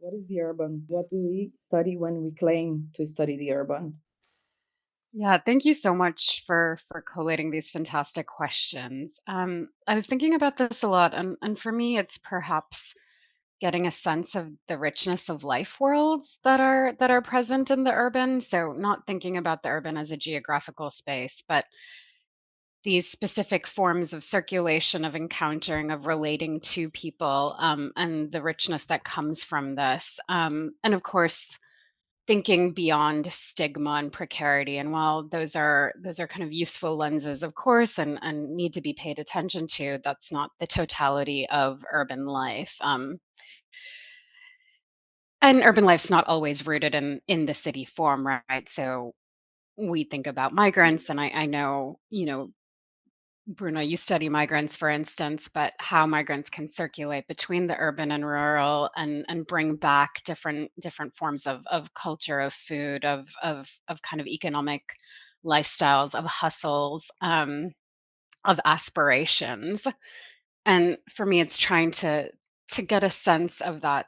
What is the urban? What do we study when we claim to study the urban? Yeah, thank you so much for collating these fantastic questions. I was thinking about this a lot, and for me, it's perhaps getting a sense of the richness of life worlds that are present in the urban. So, not thinking about the urban as a geographical space, but these specific forms of circulation, of encountering, of relating to people, and the richness that comes from this. And of course, thinking beyond stigma and precarity. And while those are kind of useful lenses, of course, and need to be paid attention to, that's not the totality of urban life. And urban life's not always rooted in the city form, right? So we think about migrants, and I know, Bruna, you study migrants, for instance, but how migrants can circulate between the urban and rural, and bring back different forms of culture, of food, of kind of economic lifestyles, of hustles, of aspirations. And for me, it's trying to get a sense of that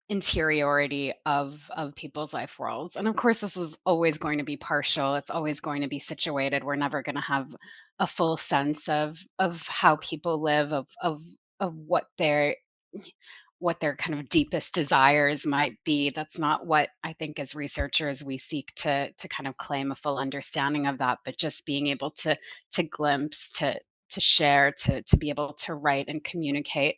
interiority of people's life worlds. And of course, this is always going to be partial. It's always going to be situated. We're never going to have a full sense of how people live, of what their kind of deepest desires might be. That's not what I think as researchers we seek to kind of claim a full understanding of that, but just being able to glimpse, to share, to be able to write and communicate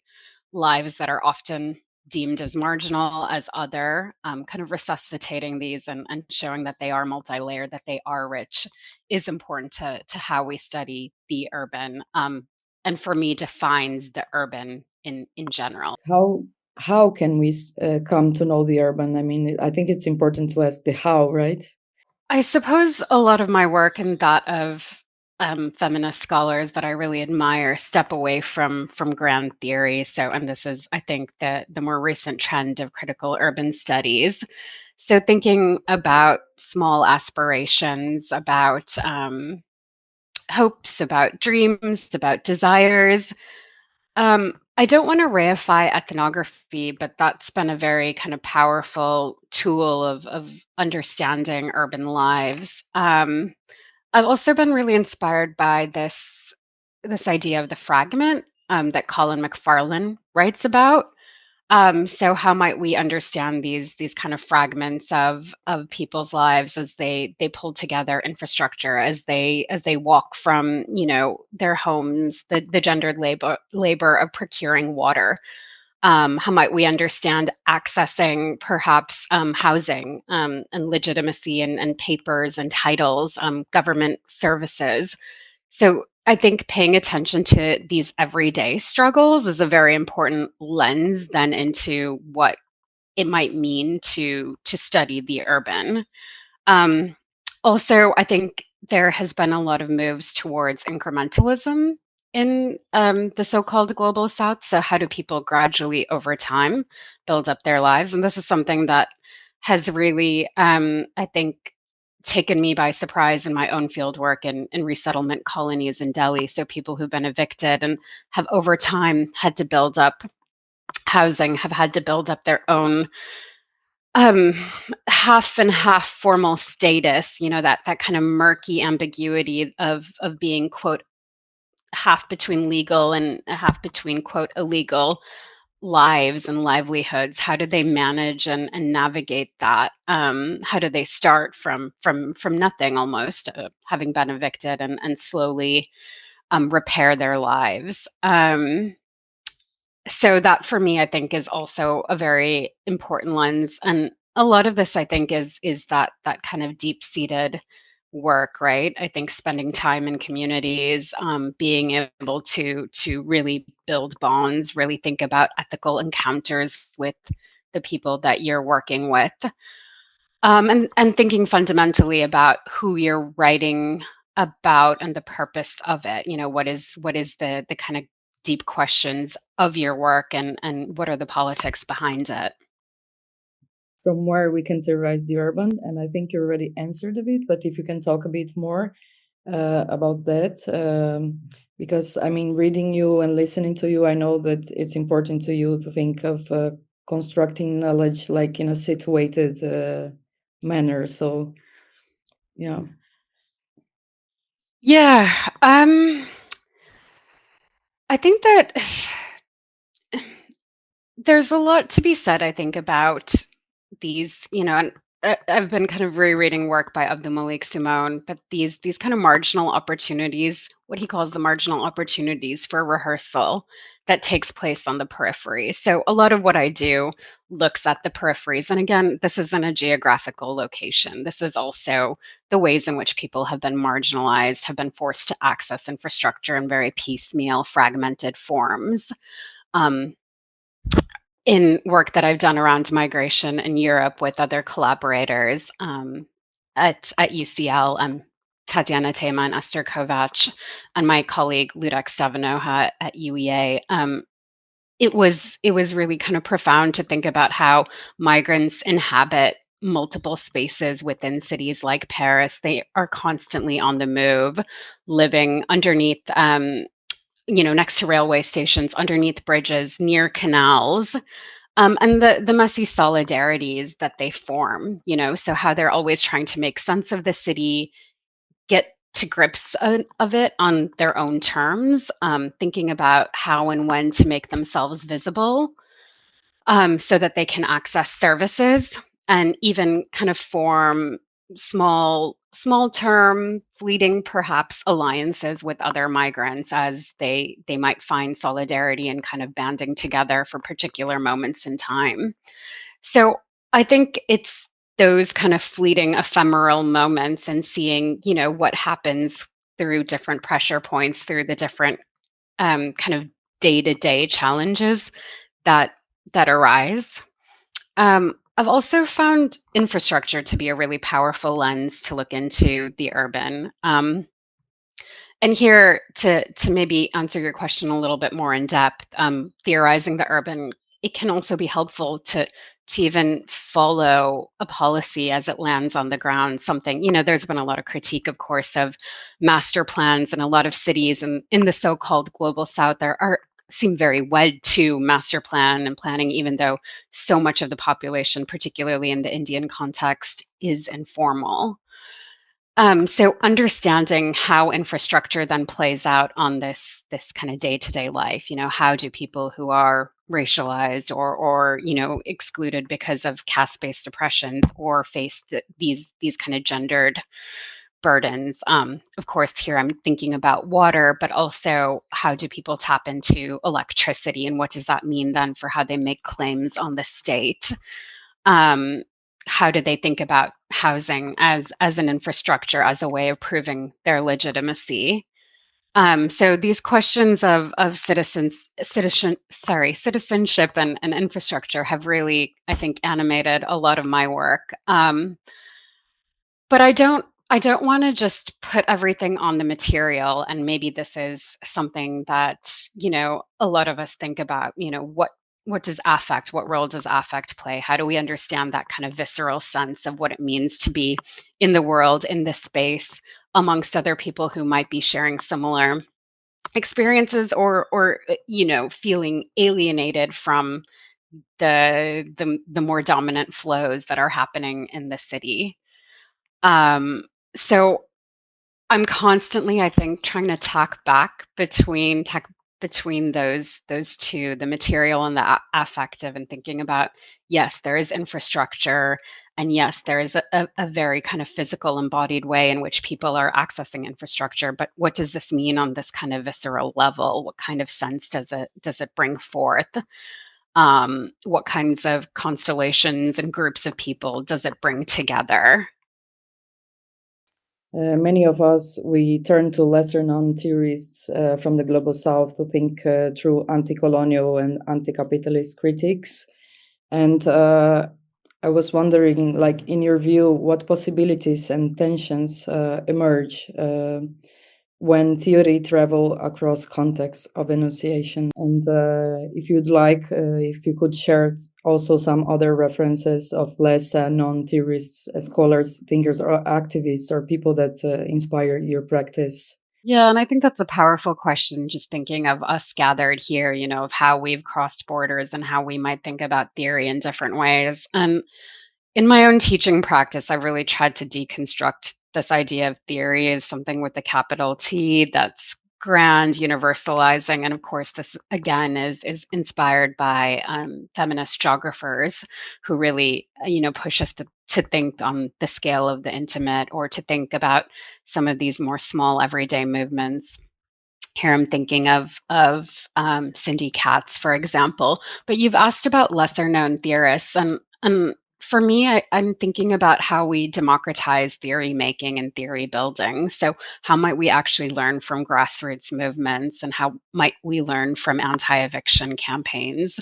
lives that are often deemed as marginal, as other, kind of resuscitating these and showing that they are multi-layered, that they are rich, is important to how we study the urban. And for me, defines the urban in general. How how can we come to know the urban? I mean, I think it's important to ask the how, right? I suppose a lot of my work and that of feminist scholars that I really admire step away from grand theory. So, and this is, I think, the more recent trend of critical urban studies. So, thinking about small aspirations, about hopes, about dreams, about desires. I don't want to reify ethnography, but that's been a very kind of powerful tool of understanding urban lives. I've also been really inspired by this idea of the fragment, that Colin McFarlane writes about. So how might we understand these kind of fragments of people's lives as they pull together infrastructure, as they walk from, their homes, the gendered labor of procuring water. How might we understand accessing perhaps housing, and legitimacy, and papers and titles, government services. So I think paying attention to these everyday struggles is a very important lens then into what it might mean to study the urban. Um, Also, I think there has been a lot of moves towards incrementalism in the so-called global south. So how do people gradually over time build up their lives? And this is something that has really, I think, taken me by surprise in my own field work in resettlement colonies in Delhi. So people who've been evicted and have over time had to build up housing, have had to build up their own um, half and half formal status, that kind of murky ambiguity of being, quote, half between legal and a half between, quote, illegal lives and livelihoods. How do they manage and navigate that? How do they start from nothing, almost, having been evicted, and slowly repair their lives? So that for me, I think, is also a very important lens. And a lot of this, I think, is that kind of deep-seated work, right? I think spending time in communities, being able to really build bonds, really think about ethical encounters with the people that you're working with, and thinking fundamentally about who you're writing about and the purpose of it. What is the kind of deep questions of your work, and what are the politics behind it? From where we can theorize the urban, and I think you already answered a bit, but if you can talk a bit more about that, because I mean, reading you and listening to you, I know that it's important to you to think of constructing knowledge like in a situated manner. So yeah. Yeah. I think that there's a lot to be said, I think, about these, and I've been kind of rereading work by Abdul Malik Simone, but these kind of marginal opportunities, what he calls the marginal opportunities for rehearsal that takes place on the periphery. So a lot of what I do looks at the peripheries. And again, this isn't a geographical location. This is also the ways in which people have been marginalized, have been forced to access infrastructure in very piecemeal, fragmented forms. In work that I've done around migration in Europe with other collaborators at UCL, Tatiana Tema and Esther Kovac, and my colleague Ludek Stavanoha at UEA. It was really kind of profound to think about how migrants inhabit multiple spaces within cities like Paris. They are constantly on the move, living underneath, next to railway stations, underneath bridges, near canals, and the messy solidarities that they form, so how they're always trying to make sense of the city, get to grips of it on their own terms, thinking about how and when to make themselves visible, so that they can access services and even kind of form small term, fleeting perhaps, alliances with other migrants as they might find solidarity and kind of banding together for particular moments in time. So I think it's those kind of fleeting ephemeral moments and seeing, what happens through different pressure points, through the different kind of day-to-day challenges that arise. I've also found infrastructure to be a really powerful lens to look into the urban. And here to maybe answer your question a little bit more in depth, theorizing the urban, it can also be helpful to even follow a policy as it lands on the ground. Something, there's been a lot of critique, of course, of master plans, and a lot of cities in the so-called global south seem very wed to master plan and planning, even though so much of the population, particularly in the Indian context, is informal. So understanding how infrastructure then plays out on this kind of day-to-day life, how do people who are racialized or excluded because of caste-based oppressions or face these kind of gendered burdens. Of course, here I'm thinking about water, but also how do people tap into electricity, and what does that mean then for how they make claims on the state? How do they think about housing as an infrastructure, as a way of proving their legitimacy? So these questions of citizenship and infrastructure have really, I think, animated a lot of my work. But I don't want to just put everything on the material, and maybe this is something that, a lot of us think about, what does affect, what role does affect play? How do we understand that kind of visceral sense of what it means to be in the world, in this space, amongst other people who might be sharing similar experiences or feeling alienated from the more dominant flows that are happening in the city. So I'm constantly, I think, trying to talk back between those two, the material and the affective, and thinking about, yes, there is infrastructure, and yes, there is a very kind of physical, embodied way in which people are accessing infrastructure. But what does this mean on this kind of visceral level? What kind of sense does it bring forth? What kinds of constellations and groups of people does it bring together? Many of us, we turn to lesser-known theorists from the global south to think through anti-colonial and anti-capitalist critiques. And I was wondering, like, in your view, what possibilities and tensions emerge when theory travel across contexts of enunciation? And if you'd like, if you could share also some other references of less known theorists, scholars, thinkers, or activists, or people that inspire your practice. Yeah, and I think that's a powerful question, just thinking of us gathered here, of how we've crossed borders and how we might think about theory in different ways. And in my own teaching practice, I've really tried to deconstruct this idea of theory as something with a capital T that's grand, universalizing, and of course, this again is inspired by feminist geographers who really, push us to think on the scale of the intimate, or to think about some of these more small everyday movements. Here I'm thinking of Cindy Katz, for example. But you've asked about lesser known theorists, and for me, I'm thinking about how we democratize theory making and theory building. So how might we actually learn from grassroots movements, and how might we learn from anti-eviction campaigns?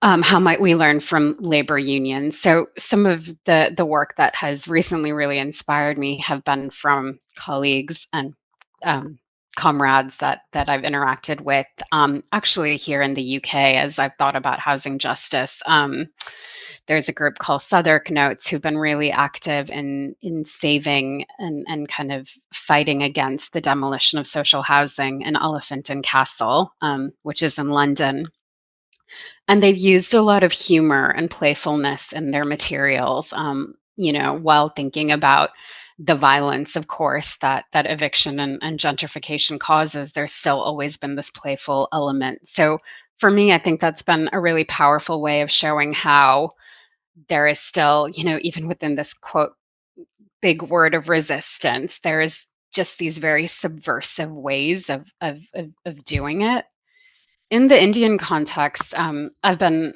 How might we learn from labor unions? So some of the work that has recently really inspired me have been from colleagues and um, comrades that I've interacted with, actually here in the UK, as I've thought about housing justice. There's a group called Southwark Notes who've been really active in saving and kind of fighting against the demolition of social housing in Elephant and Castle, which is in London. And they've used a lot of humor and playfulness in their materials, while thinking about the violence, of course, that eviction and gentrification causes. There's still always been this playful element. So for me, I think that's been a really powerful way of showing how there is still, even within this quote, big word of resistance, there is just these very subversive ways of doing it. In the Indian context, I've been,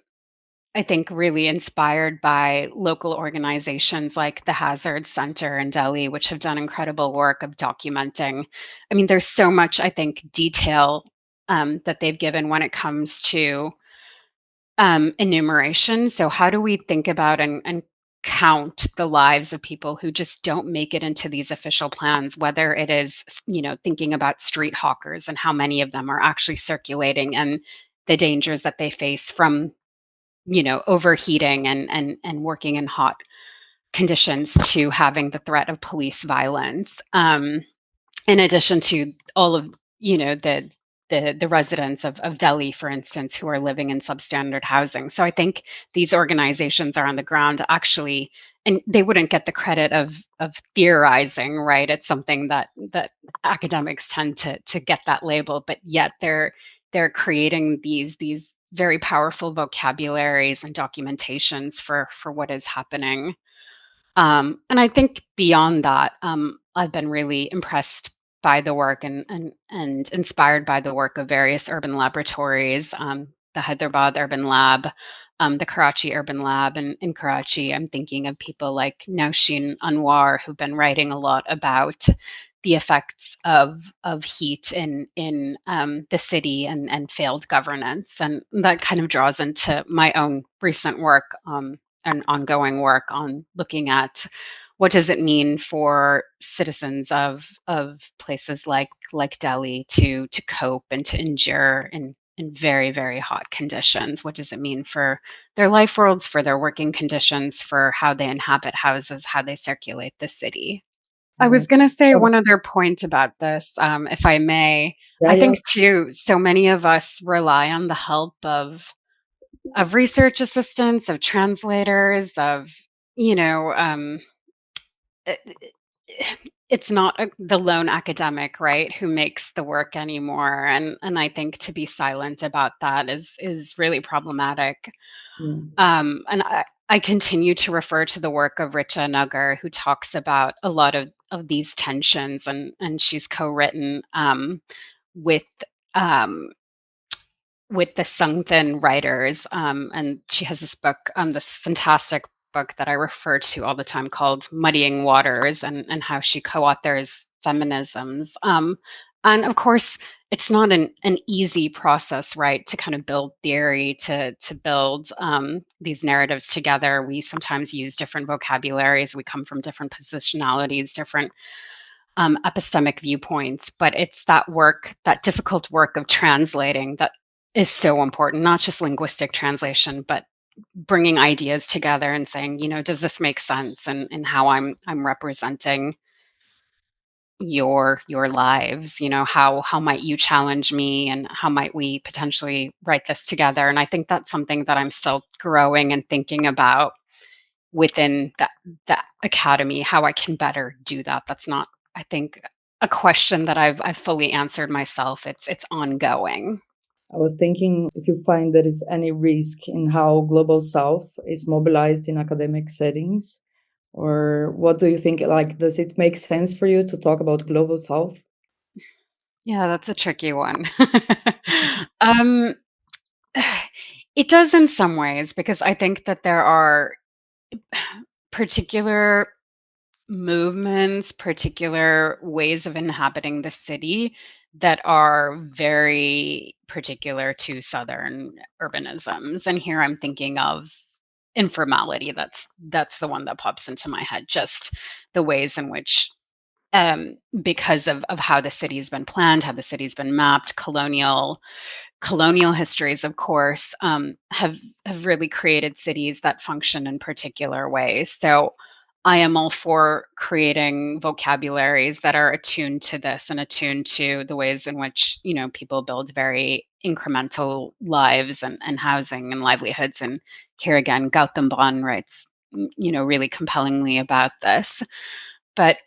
I think, really inspired by local organizations like the Hazard Center in Delhi, which have done incredible work of documenting. I mean, there's so much, I think, detail that they've given when it comes to enumeration. So, how do we think about and count the lives of people who just don't make it into these official plans, whether it is, thinking about street hawkers and how many of them are actually circulating, and the dangers that they face from, overheating and working in hot conditions, to having the threat of police violence. In addition to all of, the residents of Delhi, for instance, who are living in substandard housing. So I think these organizations are on the ground actually, and they wouldn't get the credit of theorizing, right? It's something that academics tend to get that label, but yet they're creating these very powerful vocabularies and documentations for what is happening. And I think beyond that, I've been really impressed by the work and inspired by the work of various urban laboratories, the Hyderabad Urban Lab, the Karachi Urban Lab, and in Karachi, I'm thinking of people like Nausheen Anwar, who've been writing a lot about the effects of heat in the city and failed governance, and that kind of draws into my own recent work. And ongoing work on looking at what does it mean for citizens of places like Delhi to cope and to endure in very, very hot conditions. What does it mean for their life worlds, for their working conditions, for how they inhabit houses, how they circulate the city? I Yeah. was going to say Um, one other point about this, if I may. yeah, I yeah. think too, so many of us rely on the help of research assistants, of translators, of, you know, it, it's not the lone academic, right, who makes the work anymore, and I think to be silent about that is really problematic. Mm. And I continue to refer to the work of Richa Nagar, who talks about a lot of these tensions, and she's co-written with um, with the Sungthin writers. And she has this fantastic book that I refer to all the time called Muddying Waters, and how she co-authors feminisms. And of course, it's not an easy process, right, to kind of build theory, to build these narratives together. We sometimes use different vocabularies. We come from different positionalities, different epistemic viewpoints, but it's that work, that difficult work of translating, that is so important, not just linguistic translation, but bringing ideas together and saying, does this make sense, and how I'm representing, your lives. How might you challenge me, and how might we potentially write this together? And I think that's something that I'm still growing and thinking about within that academy, how I can better do that. That's not, I think, a question that I've fully answered myself. It's ongoing. I was thinking if you find there is any risk in how Global South is mobilized in academic settings, or what do you think? Like, does it make sense for you to talk about Global South? Yeah, that's a tricky one. um, it does in some ways, because I think that there are particular movements, particular ways of inhabiting the city that are very particular to Southern urbanisms. And here I'm thinking of informality. That's the one that pops into my head. Just the ways in which, because of how the city's been planned, how the city's been mapped, colonial histories, of course, have really created cities that function in particular ways. So I am all for creating vocabularies that are attuned to this and attuned to the ways in which, people build very incremental lives and housing and livelihoods. And here again, Gautam Bon writes, really compellingly about this. But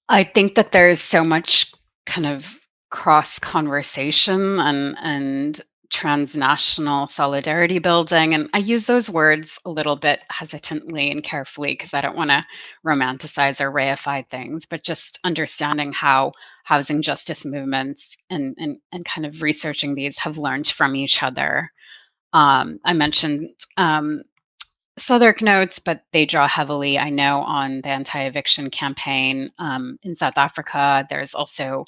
I think that there's so much kind of cross conversation and transnational solidarity building. And I use those words a little bit hesitantly and carefully, because I don't want to romanticize or reify things, but just understanding how housing justice movements and kind of researching these have learned from each other. I mentioned Southwark notes, but they draw heavily, I know, on the anti-eviction campaign in South Africa. There's also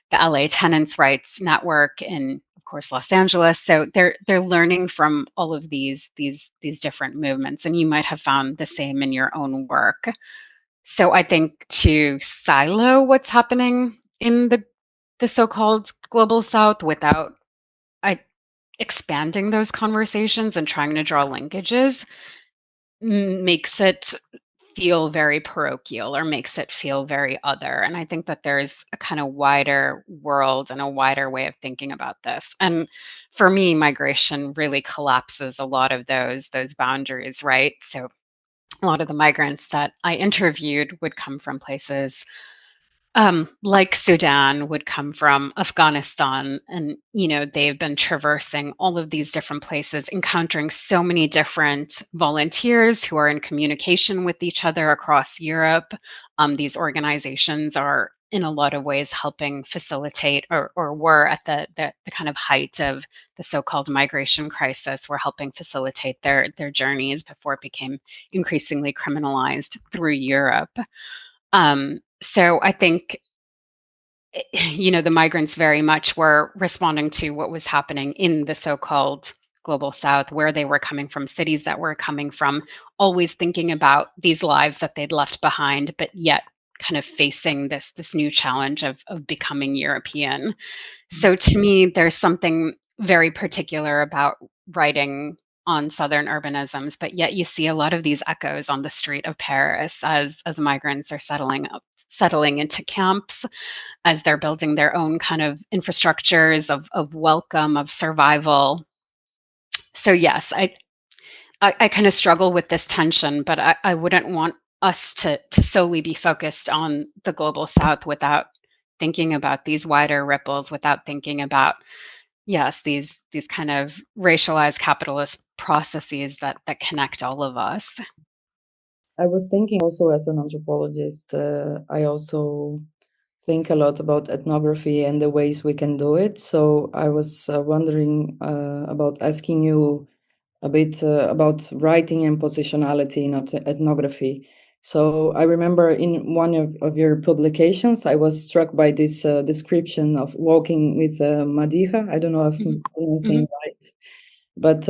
the LA Tenants' Rights Network in, of course, Los Angeles. So they're learning from all of these different movements, and you might have found the same in your own work. So I think to silo what's happening in the so-called global South without I, expanding those conversations and trying to draw linkages makes it feel very parochial, or makes it feel very other. And I think that there's a kind of wider world and a wider way of thinking about this. And for me, migration really collapses a lot of those boundaries, right? So a lot of the migrants that I interviewed would come from places like Sudan, would come from Afghanistan. And, they've been traversing all of these different places, encountering so many different volunteers who are in communication with each other across Europe. These organizations are, in a lot of ways, helping facilitate, or were at the kind of height of the so-called migration crisis, were helping facilitate their journeys before it became increasingly criminalized through Europe. So I think, the migrants very much were responding to what was happening in the so-called global South, where they were coming from, cities that were coming from, always thinking about these lives that they'd left behind, but yet kind of facing this new challenge of becoming European. So to me, there's something very particular about writing on Southern urbanisms, but yet you see a lot of these echoes on the street of Paris as migrants are settling into camps, as they're building their own kind of infrastructures of welcome, of survival. So yes, I kind of struggle with this tension, but I wouldn't want us to solely be focused on the global South without thinking about these wider ripples, without thinking about, yes, these kind of racialized capitalist processes that connect all of us. I was thinking also as an anthropologist, I also think a lot about ethnography and the ways we can do it. So I was wondering about asking you a bit about writing and positionality in ethnography. So I remember in one of your publications, I was struck by this description of walking with Madiha. I don't know if I'm Mhm. pronouncing right, but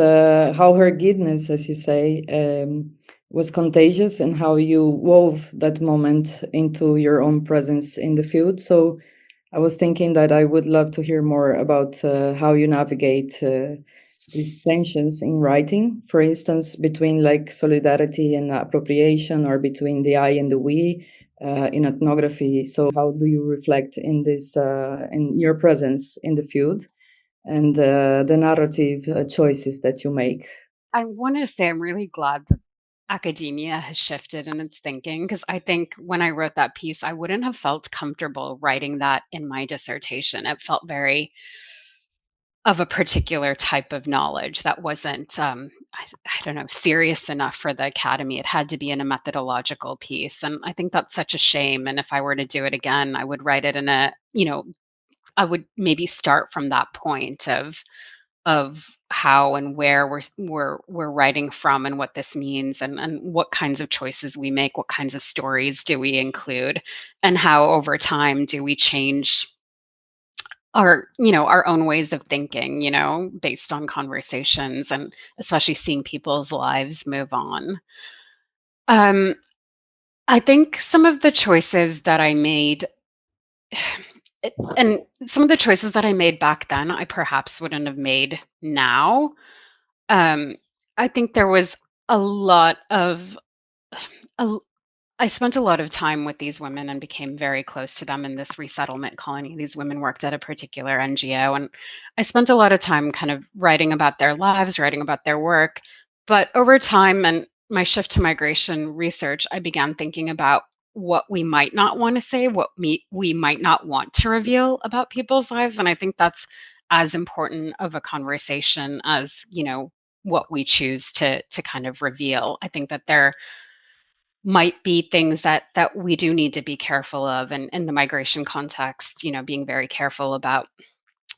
how her giddiness, as you say, was contagious, and how you wove that moment into your own presence in the field. So I was thinking that I would love to hear more about how you navigate these tensions in writing, for instance, between like solidarity and appropriation, or between the I and the we in ethnography. So how do you reflect in this, in your presence in the field, and the narrative choices that you make? I want to say I'm really glad that academia has shifted in its thinking, because I think when I wrote that piece, I wouldn't have felt comfortable writing that in my dissertation. It felt very of a particular type of knowledge that wasn't, I don't know, serious enough for the academy. It had to be in a methodological piece. And I think that's such a shame. And if I were to do it again, I would write it in a, I would maybe start from that point of how and where we're writing from, and what this means, and what kinds of choices we make, what kinds of stories do we include, and how over time do we change our own ways of thinking, based on conversations, and especially seeing people's lives move on. um I think some of the choices that I made, and some of the choices that I made back then, I perhaps wouldn't have made now. um I think there was a lot of a, I spent a lot of time with these women and became very close to them in this resettlement colony. These women worked at a particular NGO, and I spent a lot of time kind of writing about their lives, writing about their work. But over time and my shift to migration research, I began thinking about what we might not want to say, what we might not want to reveal about people's lives. And I think that's as important of a conversation as, what we choose to kind of reveal. I think that there might be things that we do need to be careful of, and in the migration context, being very careful about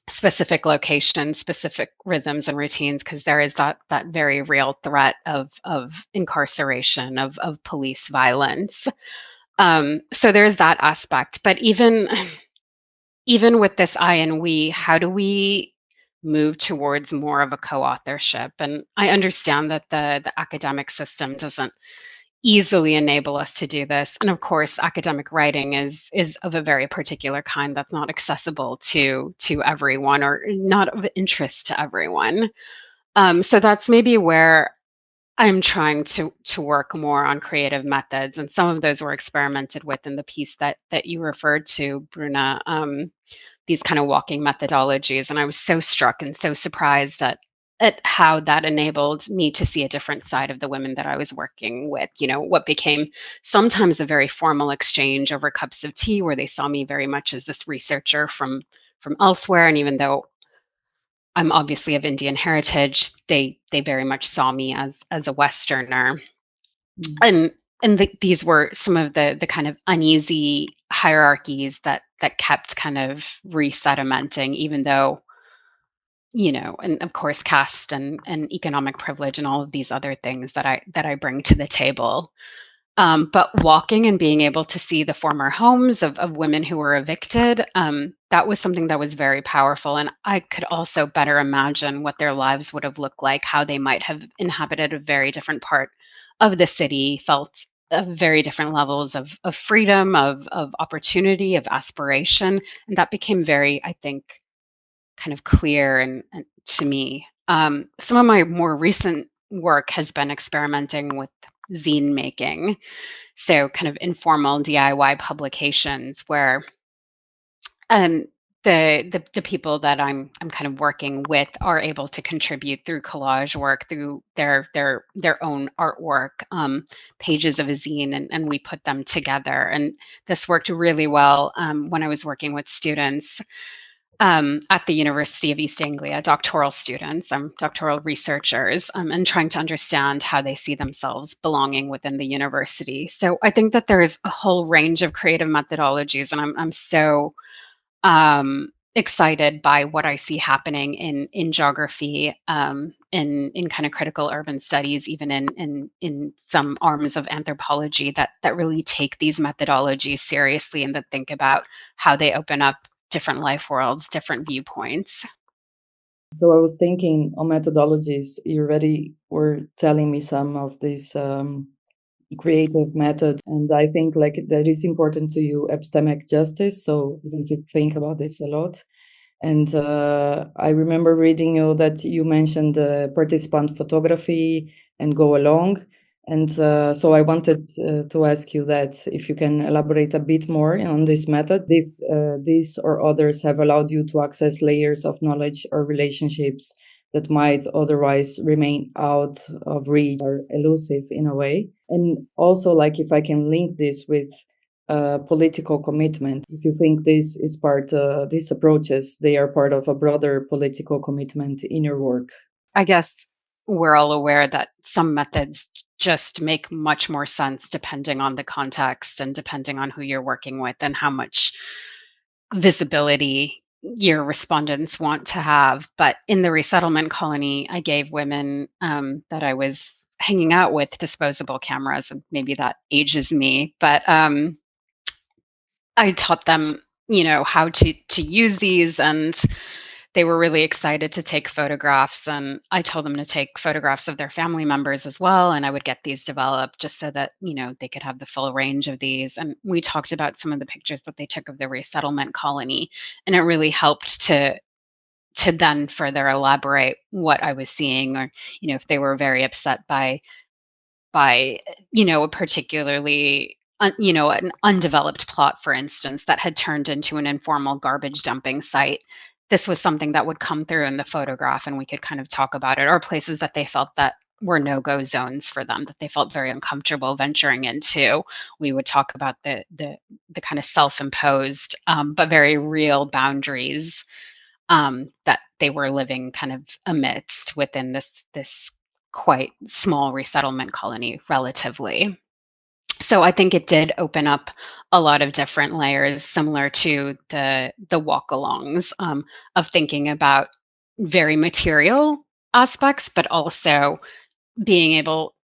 specific locations, specific rhythms and routines, because there is that very real threat of incarceration, of police violence. So there's that aspect. But even with this I and we, how do we move towards more of a co-authorship? And I understand that the academic system doesn't easily enable us to do this. And of course, academic writing is of a very particular kind that's not accessible to everyone, or not of interest to everyone. So that's maybe where I'm trying to work more on creative methods, and some of those were experimented with in the piece that you referred to, Bruna. These kind of walking methodologies, and I was so struck and so surprised at how that enabled me to see a different side of the women that I was working with. What became sometimes a very formal exchange over cups of tea, where they saw me very much as this researcher from elsewhere. And even though I'm obviously of Indian heritage, they very much saw me as a Westerner. And these were some of the kind of uneasy hierarchies that kept kind of resedimenting, even though, and of course caste and economic privilege and all of these other things that I bring to the table. But walking and being able to see the former homes of women who were evicted, that was something that was very powerful. And I could also better imagine what their lives would have looked like, how they might have inhabited a very different part of the city, felt very different levels of freedom, of opportunity, of aspiration. And that became very, I think, kind of clear and to me. Some of my more recent work has been experimenting with zine making, so kind of informal DIY publications where um, the people that I'm kind of working with are able to contribute through collage work, through their own artwork, pages of a zine, and we put them together. And this worked really well when I was working with students at the University of East Anglia, doctoral students, doctoral researchers, and trying to understand how they see themselves belonging within the university. So I think that there's a whole range of creative methodologies, and I'm so excited by what I see happening in geography, in kind of critical urban studies, even in some arms of anthropology that really take these methodologies seriously, and that think about how they open up different life worlds, different viewpoints. So I was thinking on methodologies, you already were telling me some of these creative methods, and I think like that is important to you, epistemic justice. So I think you think about this a lot. And I remember reading that you mentioned participant photography and go along. And so I wanted to ask you that if you can elaborate a bit more on this method, if this or others have allowed you to access layers of knowledge or relationships that might otherwise remain out of reach or elusive in a way. And also, like, if I can link this with political commitment, if you think this is these approaches, they are part of a broader political commitment in your work. I guess we're all aware that some methods just make much more sense depending on the context and depending on who you're working with and how much visibility your respondents want to have. But in the resettlement colony, I gave women that I was hanging out with disposable cameras, and maybe that ages me, but I taught them, how to use these, and they were really excited to take photographs, and I told them to take photographs of their family members as well, and I would get these developed just so that, they could have the full range of these. And we talked about some of the pictures that they took of the resettlement colony, and it really helped to then further elaborate what I was seeing, or, if they were very upset by a particularly an undeveloped plot, for instance, that had turned into an informal garbage dumping site. This was something that would come through in the photograph, and we could kind of talk about it, or places that they felt that were no-go zones for them, that they felt very uncomfortable venturing into. We would talk about the kind of self-imposed but very real boundaries that they were living kind of amidst within this quite small resettlement colony relatively. So I think it did open up a lot of different layers, similar to the walk-alongs, of thinking about very material aspects, but also being able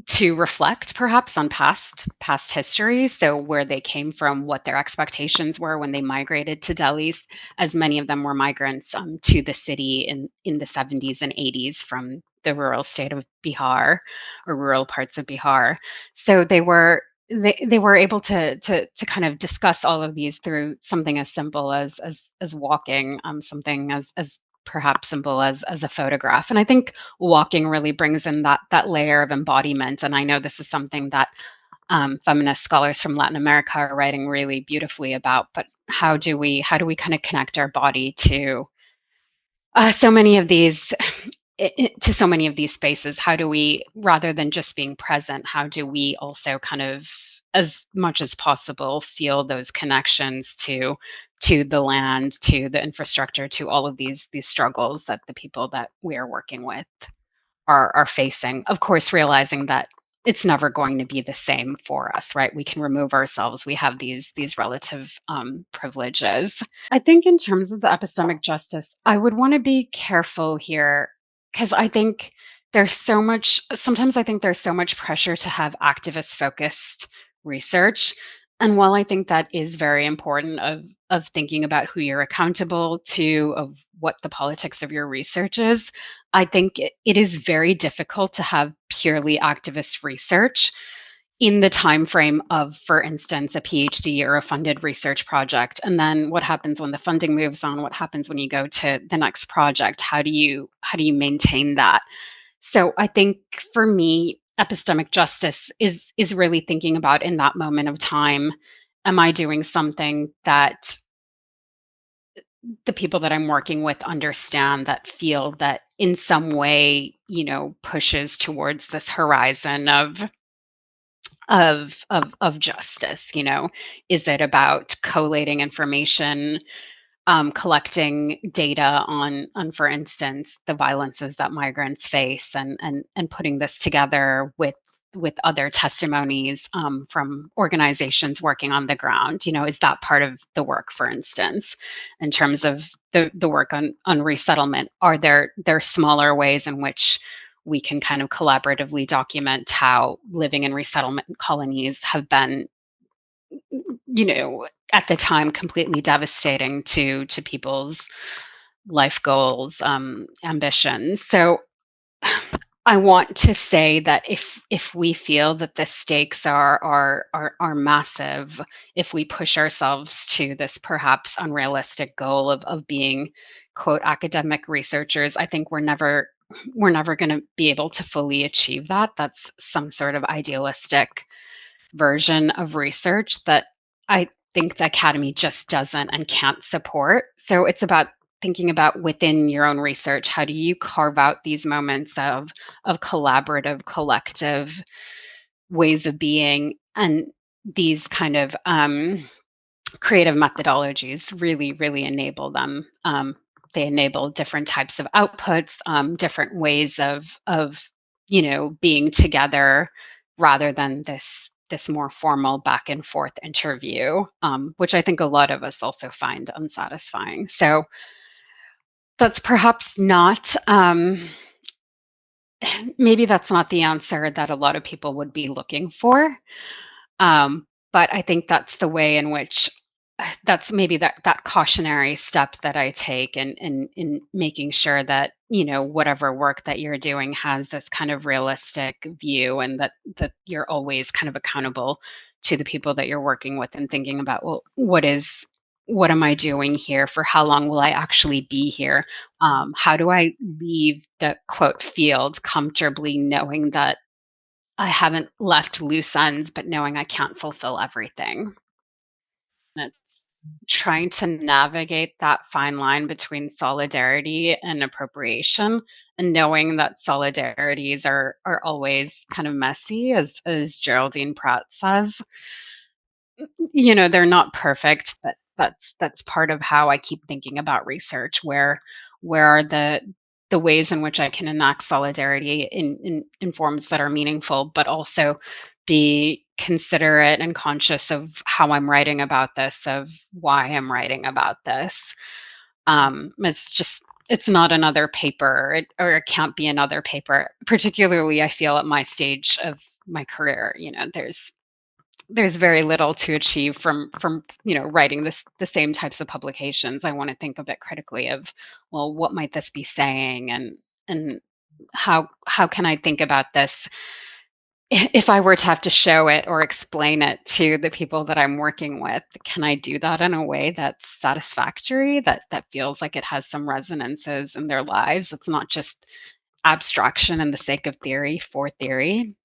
to reflect perhaps on past history, so where they came from, what their expectations were when they migrated to Delhi's, as many of them were migrants to the city in the 70s and 80s from the rural state of Bihar, or rural parts of Bihar. So they were able to kind of discuss all of these through something as simple as walking, something as perhaps simple as a photograph. And I think walking really brings in that layer of embodiment. And I know this is something that feminist scholars from Latin America are writing really beautifully about. But how do we kind of connect our body to so many of these to so many of these spaces? How do we, rather than just being present, how do we also kind of, as much as possible, feel those connections to the land, to the infrastructure, to all of these struggles that the people that we are working with are facing? Of course, realizing that it's never going to be the same for us, right? We can remove ourselves. We have these relative privileges. I think in terms of the epistemic justice, I would want to be careful here, because I think sometimes I think there's so much pressure to have activist focused research. And while I think that is very important, of thinking about who you're accountable to, of what the politics of your research is, I think it is very difficult to have purely activist research in the time frame of, for instance, a PhD or a funded research project. And then what happens when the funding moves on? What happens when you go to the next project? How do you maintain that? So I think for me, epistemic justice is really thinking about, in that moment of time, am I doing something that the people that I'm working with understand, that feel that in some way, pushes towards this horizon of justice? Is it about collating information, collecting data on, for instance, the violences that migrants face, and putting this together with other testimonies from organizations working on the ground? Is that part of the work? For instance, in terms of the work on resettlement, are there smaller ways in which we can kind of collaboratively document how living in resettlement colonies have been, at the time, completely devastating to people's life goals, ambitions? So I want to say that if we feel that the stakes are massive, if we push ourselves to this perhaps unrealistic goal of being quote academic researchers, I think we're never going to be able to fully achieve that. That's some sort of idealistic version of research that I think the academy just doesn't and can't support. So it's about thinking about within your own research, how do you carve out these moments of collaborative, collective ways of being, and these kind of creative methodologies really enable them. They enable different types of outputs, different ways of being together rather than this more formal back and forth interview, which I think a lot of us also find unsatisfying. So that's perhaps not maybe that's not the answer that a lot of people would be looking for. But I think that's the way in which that's maybe that cautionary step that I take in making sure that whatever work that you're doing has this kind of realistic view, and that you're always kind of accountable to the people that you're working with, and thinking about, well, what am I doing here? For how long will I actually be here? How do I leave the quote field comfortably, knowing that I haven't left loose ends, but knowing I can't fulfill everything? And it's trying to navigate that fine line between solidarity and appropriation, and knowing that solidarities are always kind of messy, as Geraldine Pratt says. They're not perfect, but that's part of how I keep thinking about research. Where are the ways in which I can enact solidarity in forms that are meaningful, but also be considerate and conscious of how I'm writing about this, of why I'm writing about this. It's not another paper, or it can't be another paper. Particularly, I feel at my stage of my career, there's very little to achieve from writing the same types of publications. I want to think a bit critically of, well, what might this be saying, and how can I think about this if I were to have to show it or explain it to the people that I'm working with? Can I do that in a way that's satisfactory, that feels like it has some resonances in their lives? It's not just abstraction and the sake of theory for theory.